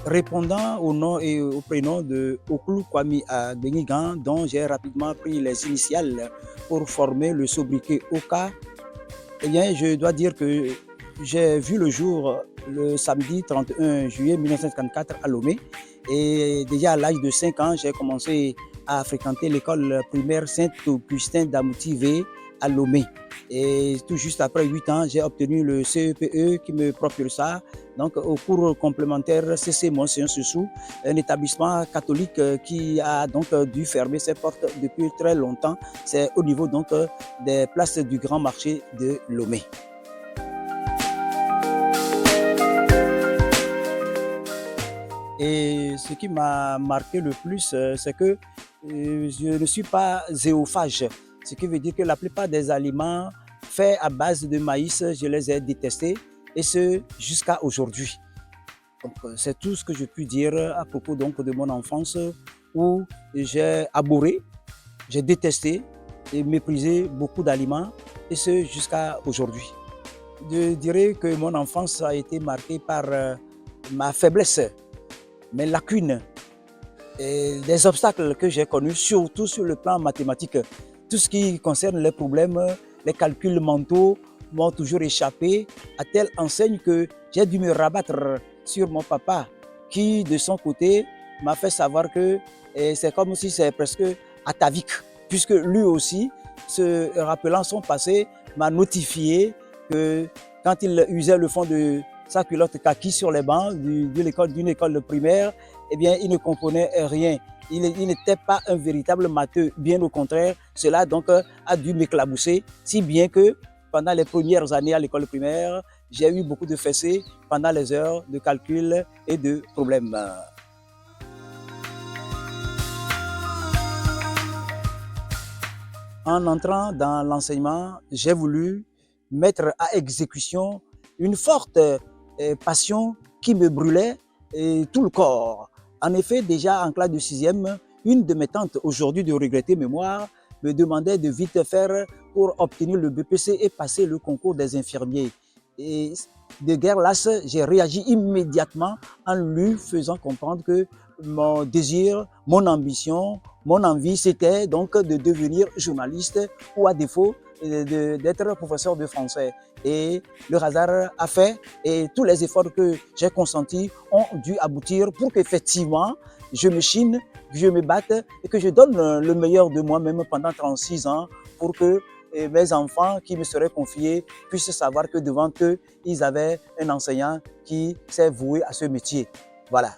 Répondant au nom et au prénom de Oklu Kwame Agbenyigan, dont j'ai rapidement pris les initiales pour former le sobriquet Oka, eh bien, je dois dire que j'ai vu le jour le samedi 31 juillet 1954 à Lomé. Et déjà à l'âge de 5 ans, j'ai commencé à fréquenter l'école primaire Saint-Augustin d'Amouti à Lomé. Et tout juste après 8 ans, j'ai obtenu le CEPE qui me propulsa donc au cours complémentaire CC Monseigneur Sussou, un établissement catholique qui a donc dû fermer ses portes depuis très longtemps. C'est au niveau donc des places du Grand Marché de Lomé. Et ce qui m'a marqué le plus, c'est que je ne suis pas zéophage, ce qui veut dire que la plupart des aliments faits à base de maïs, je les ai détestés, et ce jusqu'à aujourd'hui. Donc, c'est tout ce que je puis dire à propos donc, de mon enfance où j'ai abhorré, j'ai détesté et méprisé beaucoup d'aliments, et ce jusqu'à aujourd'hui. Je dirais que mon enfance a été marquée par ma faiblesse, mes lacunes et des obstacles que j'ai connus, surtout sur le plan mathématique. Tout ce qui concerne les problèmes, les calculs mentaux m'ont toujours échappé, à telle enseigne que j'ai dû me rabattre sur mon papa, qui de son côté m'a fait savoir que c'est comme si c'est presque atavique, puisque lui aussi, se rappelant son passé, m'a notifié que quand il usait le fond de sa culotte kaki sur les bancs d'une école primaire, eh bien, il ne comprenait rien. Il n'était pas un véritable matheux, bien au contraire. Cela donc a dû m'éclabousser, si bien que pendant les premières années à l'école primaire, j'ai eu beaucoup de fessées pendant les heures de calcul et de problèmes. En entrant dans l'enseignement, j'ai voulu mettre à exécution une forte passion qui me brûlait tout le corps. En effet, déjà en classe de 6e, une de mes tantes, aujourd'hui de regretter mémoire, me demandait de vite faire pour obtenir le BPC et passer le concours des infirmiers. Et de guerre lasse, j'ai réagi immédiatement en lui faisant comprendre que mon désir, mon ambition, mon envie, c'était donc de devenir journaliste ou à défaut d'être professeur de français. Et le hasard a fait et tous les efforts que j'ai consentis ont dû aboutir pour qu'effectivement je me chine, que je me batte et que je donne le meilleur de moi-même pendant 36 ans pour que mes enfants qui me seraient confiés puissent savoir que devant eux, ils avaient un enseignant qui s'est voué à ce métier. Voilà.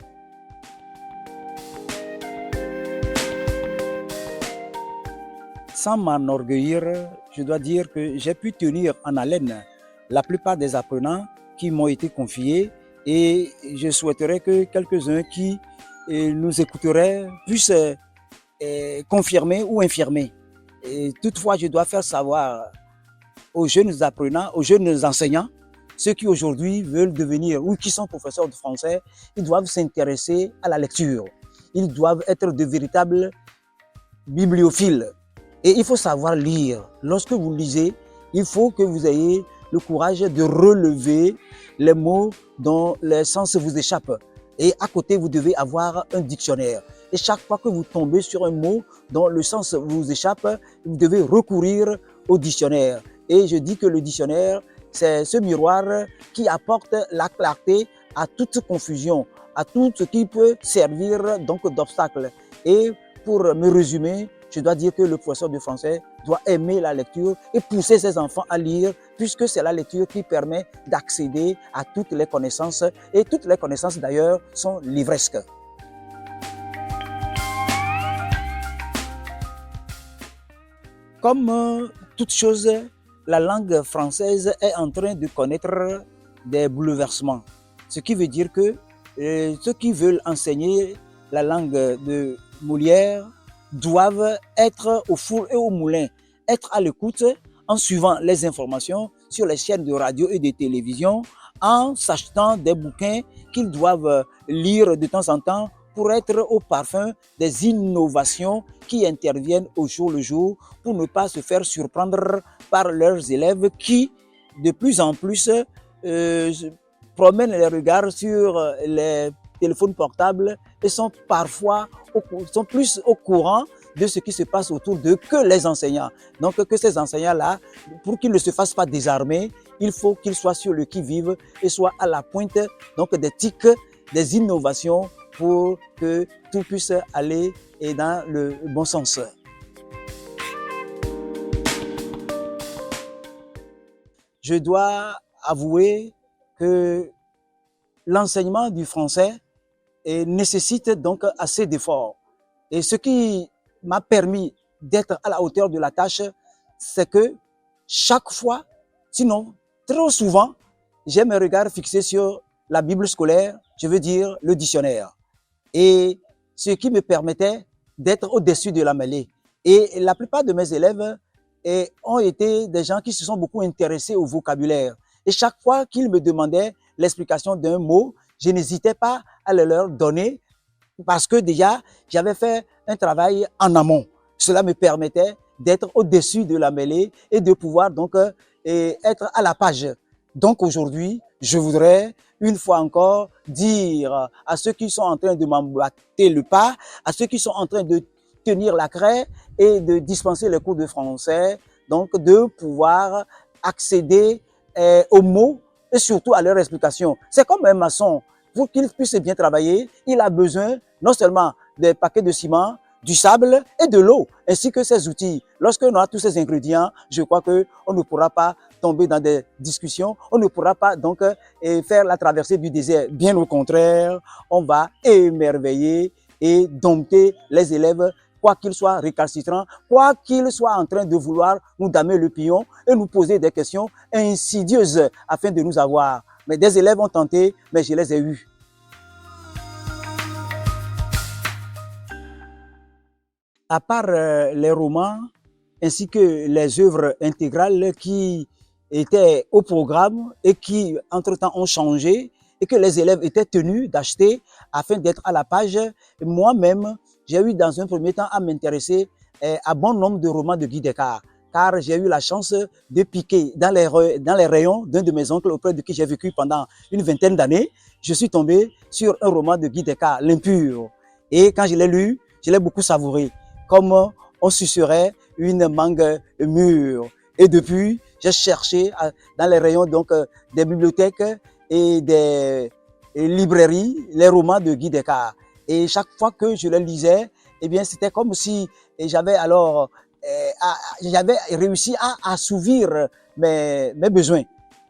Sans m'enorgueillir, je dois dire que j'ai pu tenir en haleine la plupart des apprenants qui m'ont été confiés et je souhaiterais que quelques-uns qui nous écouteraient puissent confirmer ou infirmer. Et toutefois, je dois faire savoir aux jeunes apprenants, aux jeunes enseignants, ceux qui aujourd'hui veulent devenir ou qui sont professeurs de français, ils doivent s'intéresser à la lecture. Ils doivent être de véritables bibliophiles. Et il faut savoir lire. Lorsque vous lisez, il faut que vous ayez le courage de relever les mots dont le sens vous échappe. Et à côté, vous devez avoir un dictionnaire. Et chaque fois que vous tombez sur un mot dont le sens vous échappe, vous devez recourir au dictionnaire. Et je dis que le dictionnaire, c'est ce miroir qui apporte la clarté à toute confusion, à tout ce qui peut servir donc d'obstacle. Et pour me résumer, je dois dire que le professeur de français doit aimer la lecture et pousser ses enfants à lire, puisque c'est la lecture qui permet d'accéder à toutes les connaissances. Et toutes les connaissances, d'ailleurs, sont livresques. Comme toute chose, la langue française est en train de connaître des bouleversements. Ce qui veut dire que ceux qui veulent enseigner la langue de Molière doivent être au four et au moulin, être à l'écoute en suivant les informations sur les chaînes de radio et de télévision, en s'achetant des bouquins qu'ils doivent lire de temps en temps pour être au parfum des innovations qui interviennent au jour le jour pour ne pas se faire surprendre par leurs élèves qui, de plus en plus, promènent les regards sur les téléphone portable et sont parfois sont plus au courant de ce qui se passe autour d'eux que les enseignants. Donc que ces enseignants-là, pour qu'ils ne se fassent pas désarmer, il faut qu'ils soient sur le qui-vive et soient à la pointe donc des TIC, des innovations pour que tout puisse aller dans le bon sens. Je dois avouer que l'enseignement du français nécessite donc assez d'efforts. Et ce qui m'a permis d'être à la hauteur de la tâche, c'est que chaque fois, sinon trop souvent, j'ai mes regards fixés sur la Bible scolaire, je veux dire le dictionnaire. Et ce qui me permettait d'être au-dessus de la mêlée. Et la plupart de mes élèves ont été des gens qui se sont beaucoup intéressés au vocabulaire. Et chaque fois qu'ils me demandaient l'explication d'un mot, je n'hésitais pas à le leur donner parce que déjà, j'avais fait un travail en amont. Cela me permettait d'être au-dessus de la mêlée et de pouvoir donc être à la page. Donc aujourd'hui, je voudrais une fois encore dire à ceux qui sont en train de m'emboîter le pas, à ceux qui sont en train de tenir la craie et de dispenser les cours de français, donc de pouvoir accéder aux mots et surtout à leur explication. C'est comme un maçon. Pour qu'il puisse bien travailler, il a besoin non seulement des paquets de ciment, du sable et de l'eau, ainsi que ces outils. Lorsque on a tous ces ingrédients, je crois qu'on ne pourra pas tomber dans des discussions, on ne pourra pas donc faire la traversée du désert. Bien au contraire, on va émerveiller et dompter les élèves, quoi qu'ils soient récalcitrants, quoi qu'ils soient en train de vouloir nous damer le pion et nous poser des questions insidieuses afin de nous avoir. Mais des élèves ont tenté, mais je les ai eus. À part les romans ainsi que les œuvres intégrales qui étaient au programme et qui, entre-temps, ont changé et que les élèves étaient tenus d'acheter afin d'être à la page, moi-même, j'ai eu dans un premier temps à m'intéresser à bon nombre de romans de Guy Descartes, car j'ai eu la chance de piquer dans les rayons d'un de mes oncles auprès de qui j'ai vécu pendant une vingtaine d'années. Je suis tombé sur un roman de Guy Descartes, L'Impur. Et quand je l'ai lu, je l'ai beaucoup savouré, comme on sucerait une mangue mûre. Et depuis, j'ai cherché dans les rayons donc des bibliothèques et des librairies les romans de Guy Descartes. Et chaque fois que je les lisais, eh bien, c'était comme si j'avais alors j'avais réussi à assouvir mes besoins.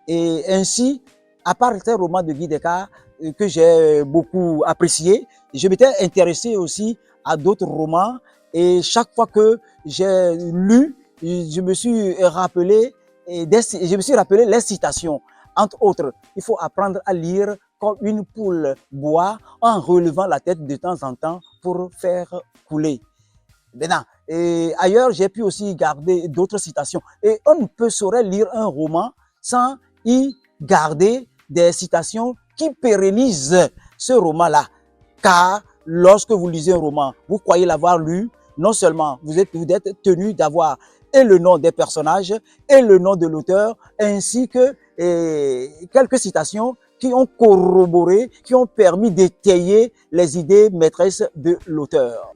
Et ainsi, à part ces romans de Guy Descartes que j'ai beaucoup apprécié, je m'étais intéressé aussi à d'autres romans. Et chaque fois que j'ai lu, je me suis rappelé les citations. Entre autres, il faut apprendre à lire comme une poule boit en relevant la tête de temps en temps pour faire couler. Maintenant, et ailleurs, j'ai pu aussi garder d'autres citations. Et on ne peut saurait lire un roman sans y garder des citations qui pérennisent ce roman-là. Car lorsque vous lisez un roman, vous croyez l'avoir lu, non seulement vous êtes tenu d'avoir et le nom des personnages et le nom de l'auteur, ainsi que quelques citations qui ont corroboré, qui ont permis d'étayer les idées maîtresses de l'auteur.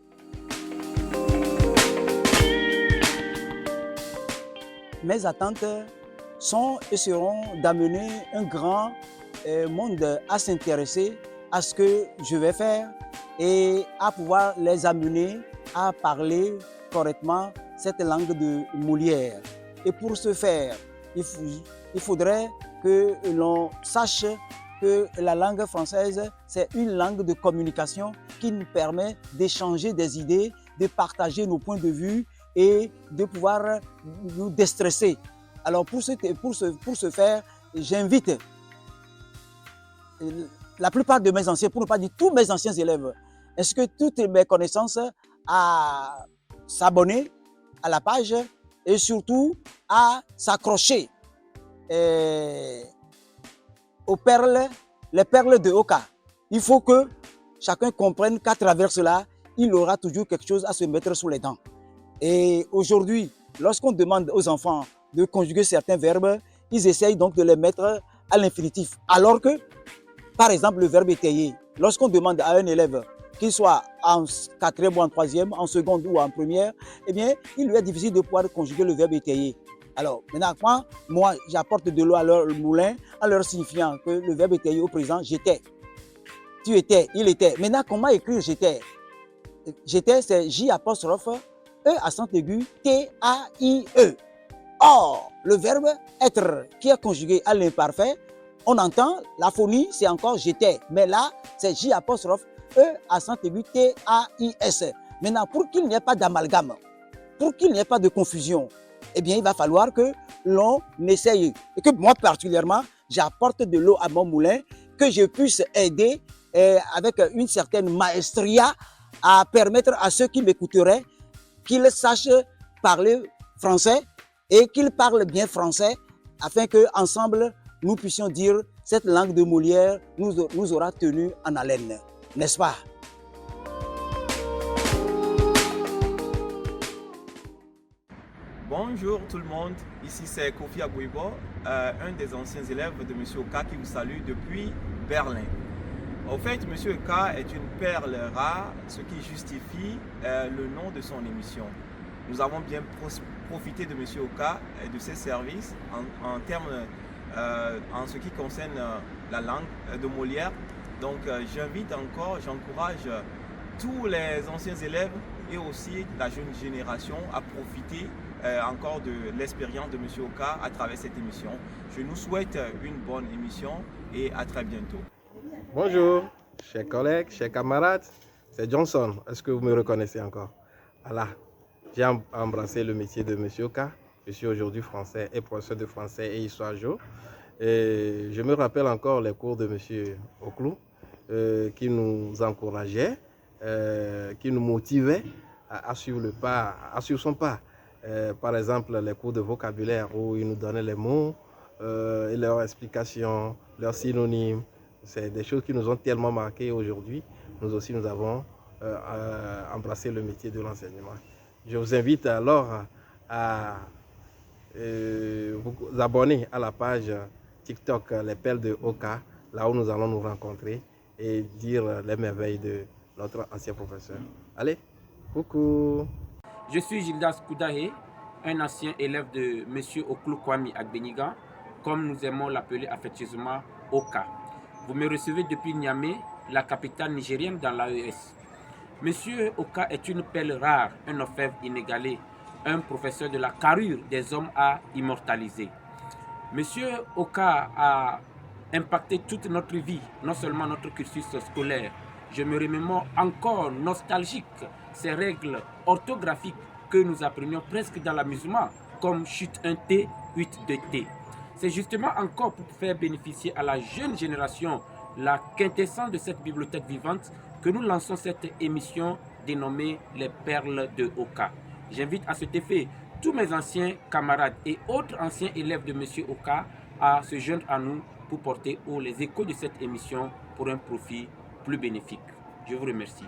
Mes attentes sont et seront d'amener un grand monde à s'intéresser à ce que je vais faire et à pouvoir les amener à parler correctement cette langue de Molière. Et pour ce faire, il faudrait que l'on sache que la langue française, c'est une langue de communication qui nous permet d'échanger des idées, de partager nos points de vue et de pouvoir nous déstresser. Alors pour ce faire, j'invite la plupart de mes anciens, pour ne pas dire tous mes anciens élèves, ainsi que toutes mes connaissances, à s'abonner à la page et surtout à s'accrocher aux perles, les perles de Oka. Il faut que chacun comprenne qu'à travers cela, il aura toujours quelque chose à se mettre sous les dents. Et aujourd'hui, lorsqu'on demande aux enfants de conjuguer certains verbes, ils essayent donc de les mettre à l'infinitif. Alors que, par exemple, le verbe étayer, Lorsqu'on demande à un élève qu'il soit en quatrième ou en troisième, en seconde ou en première, eh bien, il lui est difficile de pouvoir conjuguer le verbe étayer. Alors, maintenant, quand moi, j'apporte de l'eau à leur moulin en leur signifiant que le verbe étayer au présent, j'étais. Tu étais, il était. Maintenant, comment écrire j'étais? J'étais, c'est J apostrophe E accent aigu T-A-I-E. Or, le verbe être qui est conjugué à l'imparfait, on entend la phonie, c'est encore j'étais. Mais là, c'est J apostrophe E accent aigu T-A-I-S. Maintenant, pour qu'il n'y ait pas d'amalgame, pour qu'il n'y ait pas de confusion, eh bien, il va falloir que l'on essaye, et que moi particulièrement, j'apporte de l'eau à mon moulin, que je puisse aider avec une certaine maestria à permettre à ceux qui m'écouteraient qu'ils sachent parler français et qu'ils parlent bien français afin qu'ensemble, nous puissions dire cette langue de Molière nous aura tenus en haleine, n'est-ce pas? Bonjour tout le monde, ici c'est Kofi Agouibo, un des anciens élèves de M. Oka qui vous salue depuis Berlin. En fait, M. Oka est une perle rare, ce qui justifie le nom de son émission. Nous avons bien profité de M. Oka et de ses services en ce qui concerne la langue de Molière. Donc j'invite encore, j'encourage tous les anciens élèves et aussi la jeune génération à profiter encore de l'expérience de M. Oka à travers cette émission. Je nous souhaite une bonne émission et à très bientôt. Bonjour, chers collègues, chers camarades, c'est Johnson. Est-ce que vous me reconnaissez encore? Voilà, j'ai embrassé le métier de M. Oka. Je suis aujourd'hui français et professeur de français et histoire géo. Et je me rappelle encore les cours de M. Oklou qui nous encourageait, qui nous motivait à suivre le pas, à suivre son pas. Par exemple, les cours de vocabulaire où il nous donnait les mots et leurs explications, leurs synonymes. C'est des choses qui nous ont tellement marqués aujourd'hui. Nous aussi, nous avons embrassé le métier de l'enseignement. Je vous invite alors à vous abonner à la page TikTok Les Perles de Oka, là où nous allons nous rencontrer et dire les merveilles de notre ancien professeur. Allez, coucou! Je suis Gildas Koudahe, un ancien élève de M. Oklou Kwame Agbeniga, comme nous aimons l'appeler affectueusement Oka. Vous me recevez depuis Niamey, la capitale nigérienne dans l'AES. Monsieur Oka est une perle rare, un orfèvre inégalé, un professeur de la carrure des hommes à immortaliser. Monsieur Oka a impacté toute notre vie, non seulement notre cursus scolaire. Je me remémore encore nostalgique ces règles orthographiques que nous apprenions presque dans l'amusement, comme chute 1T, 8-2T. C'est justement encore pour faire bénéficier à la jeune génération la quintessence de cette bibliothèque vivante que nous lançons cette émission dénommée Les Perles de Oka. J'invite à cet effet tous mes anciens camarades et autres anciens élèves de M. Oka à se joindre à nous pour porter haut les échos de cette émission pour un profit plus bénéfique. Je vous remercie.